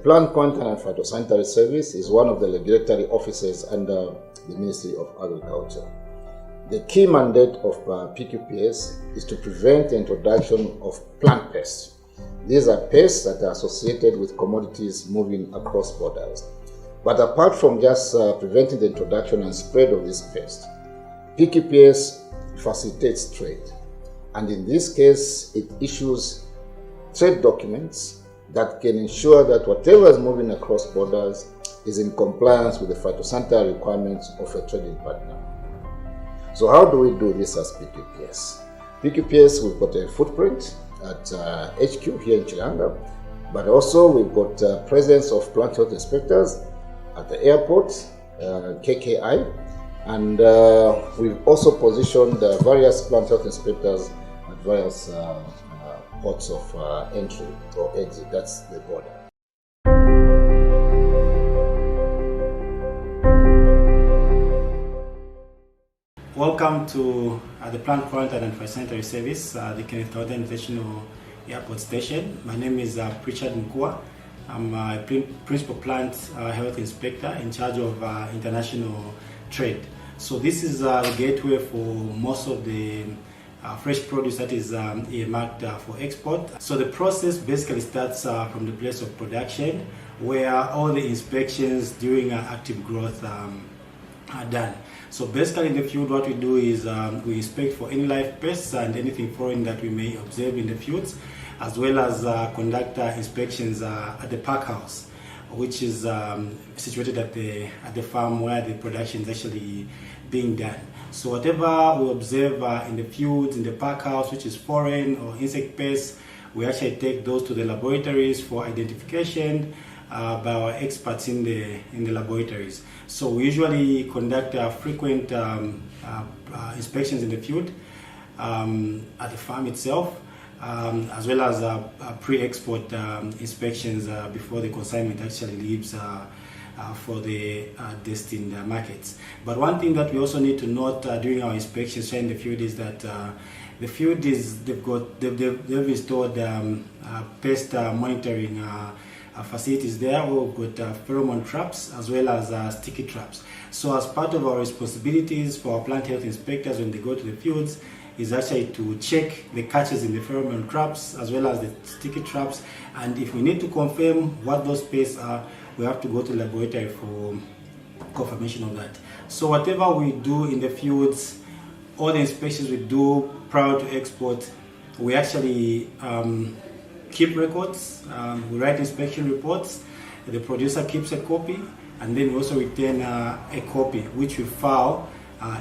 Plant Quarantine and Phytosanitary Service is one of the regulatory offices under the Ministry of Agriculture. The key mandate of PQPS is to prevent the introduction of plant pests. These are pests that are associated with commodities moving across borders. But apart from just preventing the introduction and spread of these pests, PQPS facilitates trade. And in this case, it issues trade documents that can ensure that whatever is moving across borders is in compliance with the phytosanitary requirements of a trading partner. So how do we do this as PQPS? PQPS, we've got a footprint at HQ here in Chilanga, but also we've got presence of plant health inspectors at the airport, KKI, and we've also positioned various plant health inspectors at various ports of entry or exit, that's the border. Welcome to the Plant Quarantine and Phytosanitary Service, the Kenneth Kaunda International Airport Station. My name is Richard Mkua. I'm a Principal Plant Health Inspector in charge of international trade. So this is the gateway for most of the fresh produce that is earmarked for export. So the process basically starts from the place of production, where all the inspections during active growth are done. So basically in the field, what we do is we inspect for any live pests and anything foreign that we may observe in the fields, as well as conduct inspections at the pack house, which is situated at the farm where the production is actually being done. So whatever we observe in the fields, in the pack house, which is foreign or insect pests, we actually take those to the laboratories for identification by our experts in the laboratories. So we usually conduct frequent inspections in the field at the farm itself, as well as pre-export inspections before the consignment actually leaves for the destined markets. But one thing that we also need to note during our inspections here in the field is that the field they've installed pest monitoring facilities there. We've got pheromone traps as well as sticky traps. So as part of our responsibilities for our plant health inspectors when they go to the fields is actually to check the catches in the pheromone traps as well as the sticky traps, and if we need to confirm what those pests are, we have to go to the laboratory for confirmation of that. So whatever we do in the fields, all the inspections we do prior to export, we actually keep records. We write inspection reports. The producer keeps a copy, and then we also retain a copy which we file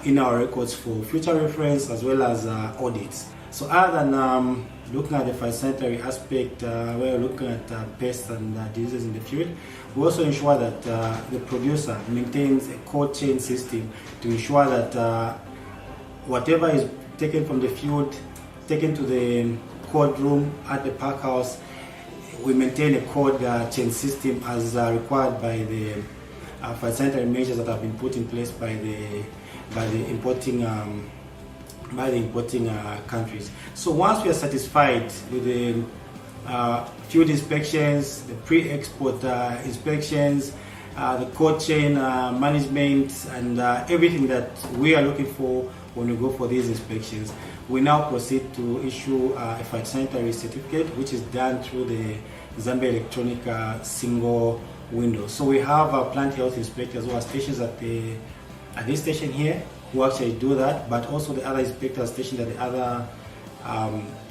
in our records for future reference as well as audits. So other than looking at the phytosanitary aspect, we're looking at pests and diseases in the field, we also ensure that the producer maintains a cold chain system to ensure that whatever is taken from the field, taken to the cold room at the pack house, we maintain a cold chain system as required by the phytosanitary measures that have been put in place by the importing countries. So once we are satisfied with the field inspections, the pre-export inspections, the cold chain management, and everything that we are looking for when we go for these inspections, we now proceed to issue a phytosanitary certificate, which is done through the Zambia electronic single window. So we have plant health inspectors who are stations at this station here who actually do that, but also the other inspectors stationed at the other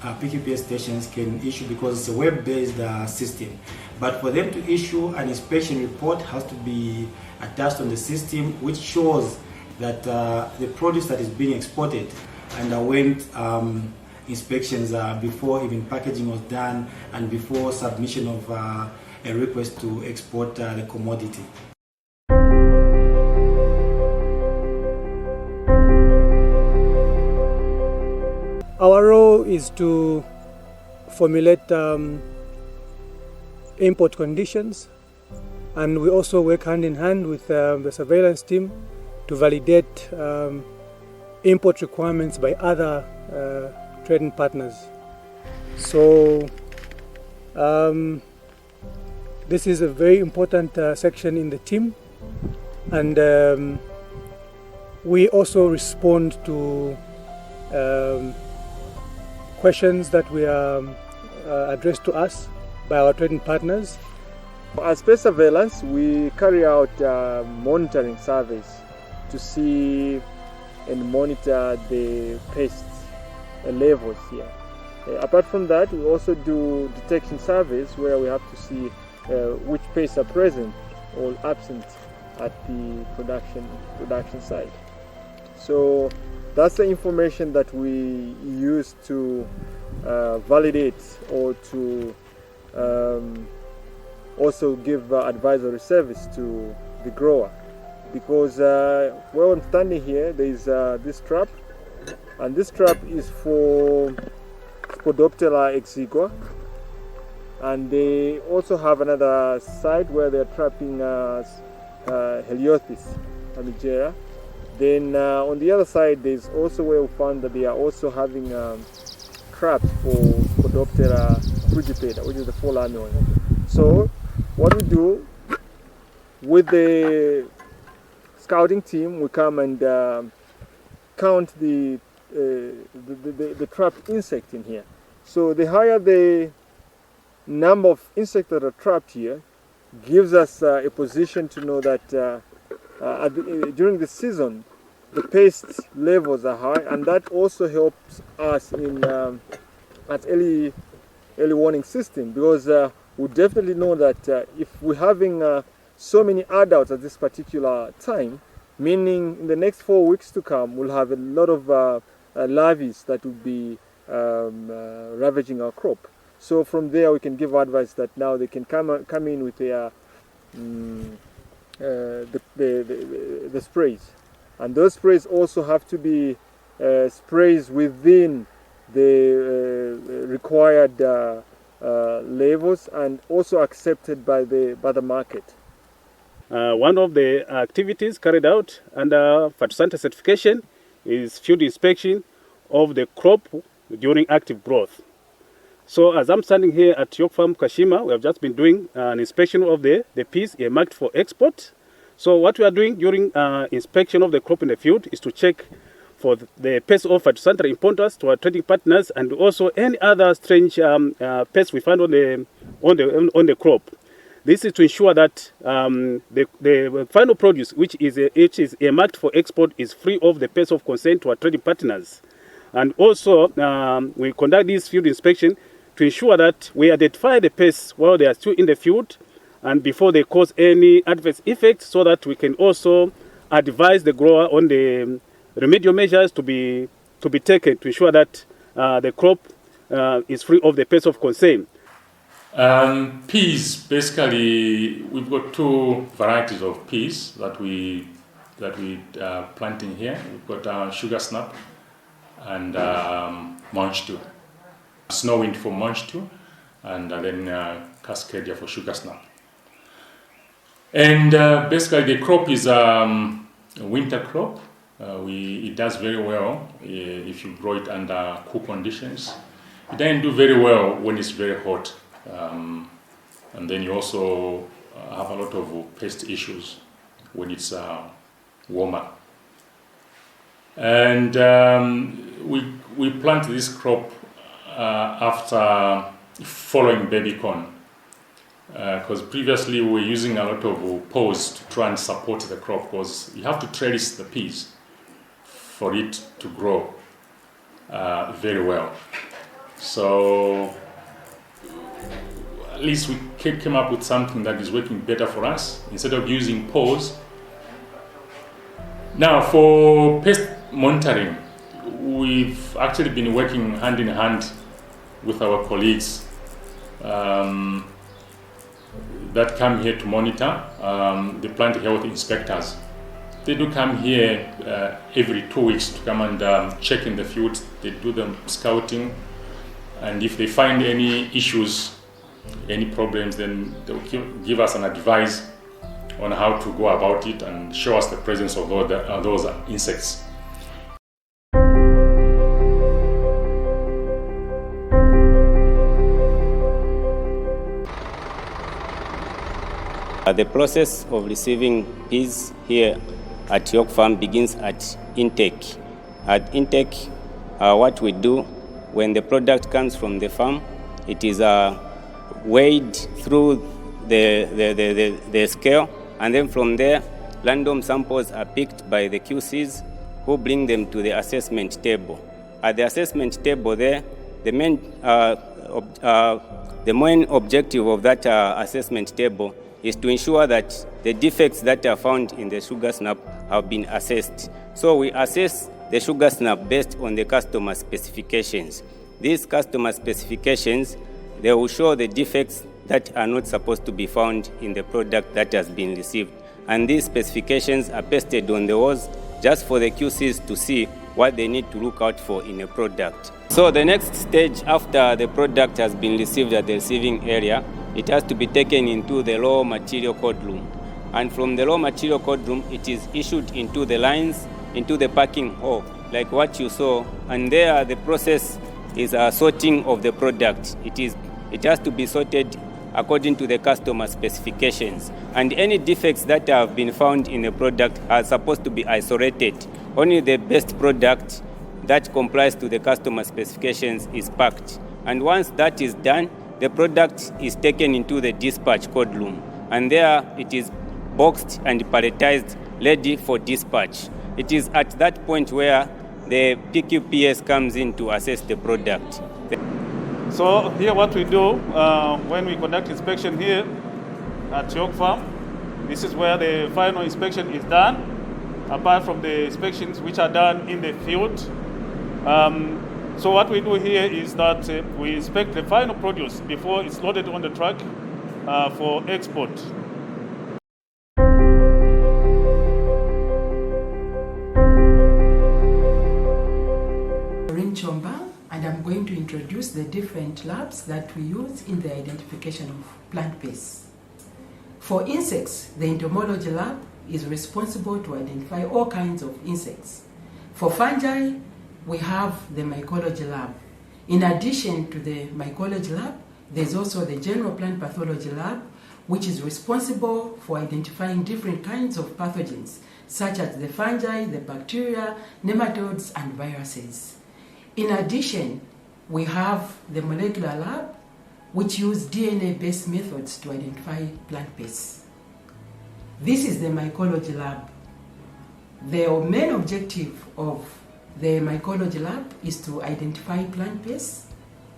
PQPS stations can issue, because it's a web-based system. But for them to issue an inspection report has to be attached on the system, which shows that the produce that is being exported underwent inspections before even packaging was done and before submission of a request to export the commodity. Our role is to formulate import conditions, and we also work hand in hand with the surveillance team to validate import requirements by other trading partners. So This is a very important section in the team, and we also respond to questions that we are addressed to us by our trading partners. As pest surveillance, we carry out monitoring surveys to see and monitor the pest levels here. Apart from that, we also do detection surveys where we have to see which pests are present or absent at the production site. So that's the information that we use to validate or to also give advisory service to the grower. Because where I'm standing here, there is this trap, and this trap is for Spodoptera exigua, and they also have another site where they're trapping Heliothis amigera. Then on the other side, there's also where we found that they are also having traps for Spodoptera frugipeda, which is the fall armyworm. So what we do with the scouting team, we come and count the trapped insect in here. So the higher the number of insects that are trapped here gives us a position to know that during the season the pest levels are high, and that also helps us in at early warning system, because we definitely know that if we're having so many adults at this particular time, meaning in the next 4 weeks to come we'll have a lot of larvae that will be ravaging our crop. So from there we can give advice that now they can come in with their the sprays, and those sprays also have to be sprays within the required levels and also accepted by the market. One of the activities carried out under phytosanitary certification is field inspection of the crop during active growth. So as I'm standing here at York Farm Kashima, we have just been doing an inspection of the peas earmarked for export. So what we are doing during inspection of the crop in the field is to check for the pests of phytosanitary importance to our trading partners, and also any other strange pests we find on the crop. This is to ensure that the final produce, which is earmarked for export, is free of the pests of concern to our trading partners. And also, we conduct this field inspection to ensure that we identify the pests while they are still in the field and before they cause any adverse effects, so that we can also advise the grower on the remedial measures to be taken to ensure that the crop is free of the pests of concern. Peas, basically, we've got two varieties of peas that we planting here. We've got sugar snap and munch 2. Snowwind for munch 2, and then Cascadia for sugar snap. And basically, the crop is a winter crop. It does very well if you grow it under cool conditions. It doesn't do very well when it's very hot. And then you also have a lot of pest issues when it's warmer. And we plant this crop after following baby corn, because previously we were using a lot of poles to try and support the crop, because you have to trellis the peas for it to grow very well. So at least we came up with something that is working better for us instead of using poles. Now, for pest monitoring, we've actually been working hand in hand with our colleagues that come here to monitor, the plant health inspectors. They do come here every 2 weeks to come and check in the field. They do the scouting, and if they find any issues, any problems, then they'll give us an advice on how to go about it and show us the presence of those insects. The process of receiving peas here at York Farm begins at intake. At intake, what we do when the product comes from the farm, it is weighed through the scale, and then from there, random samples are picked by the QCs who bring them to the assessment table. At the assessment table there, the main objective of that assessment table is to ensure that the defects that are found in the sugar snap have been assessed. So we assess the sugar snap based on the customer specifications. These customer specifications, they will show the defects that are not supposed to be found in the product that has been received. And these specifications are pasted on the walls just for the QCs to see what they need to look out for in a product. So the next stage after the product has been received at the receiving area, it has to be taken into the raw material code room. And from the raw material code room, it is issued into the lines, into the packing hall, like what you saw. And there the process is a sorting of the product. It has to be sorted according to the customer specifications. And any defects that have been found in a product are supposed to be isolated. Only the best product that complies to the customer specifications is packed. And once that is done, the product is taken into the dispatch code room. And there it is boxed and palletized, ready for dispatch. It is at that point where the PQPS comes in to assess the product. So here what we do when we conduct inspection here at York Farm, this is where the final inspection is done, apart from the inspections which are done in the field. So what we do here is that we inspect the final produce before it's loaded on the truck for export. And I'm going to introduce the different labs that we use in the identification of plant pests. For insects, the entomology lab is responsible to identify all kinds of insects. For fungi, we have the mycology lab. In addition to the mycology lab, there's also the general plant pathology lab, which is responsible for identifying different kinds of pathogens, such as the fungi, the bacteria, nematodes, and viruses. In addition, we have the molecular lab, which use DNA-based methods to identify plant pests. This is the mycology lab. The main objective of the mycology lab is to identify plant pests,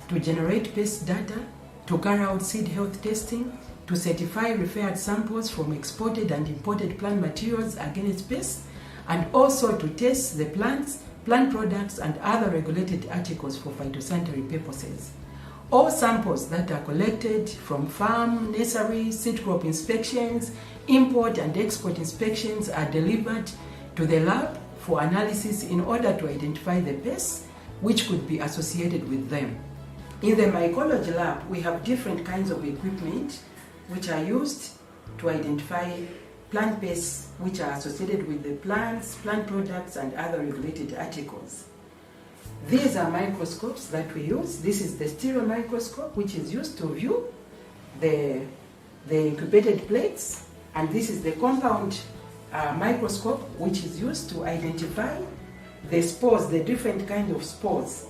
to generate pest data, to carry out seed health testing, to certify referred samples from exported and imported plant materials against pests, and also to test the plants, plant products, and other regulated articles for phytosanitary purposes. All samples that are collected from farm, nursery, seed crop inspections, import and export inspections are delivered to the lab for analysis in order to identify the pests which could be associated with them. In the mycology lab, we have different kinds of equipment which are used to identify plant pests which are associated with the plants, plant products, and other regulated articles. These are microscopes that we use. This is the stereo microscope, which is used to view the incubated plates, and this is the compound microscope, which is used to identify the spores, the different kinds of spores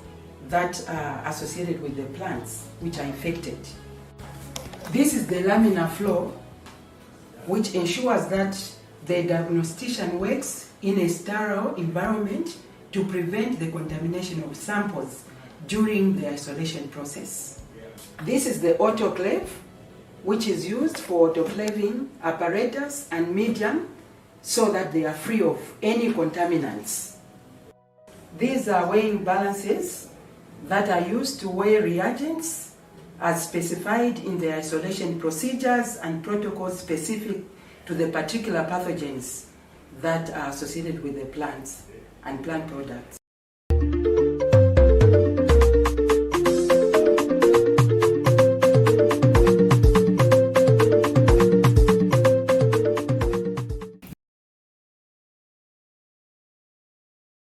that are associated with the plants which are infected. This is the laminar flow, which ensures that the diagnostician works in a sterile environment to prevent the contamination of samples during the isolation process. This is the autoclave, which is used for autoclaving apparatus and medium so that they are free of any contaminants. These are weighing balances that are used to weigh reagents as specified in the isolation procedures and protocols specific to the particular pathogens that are associated with the plants and plant products.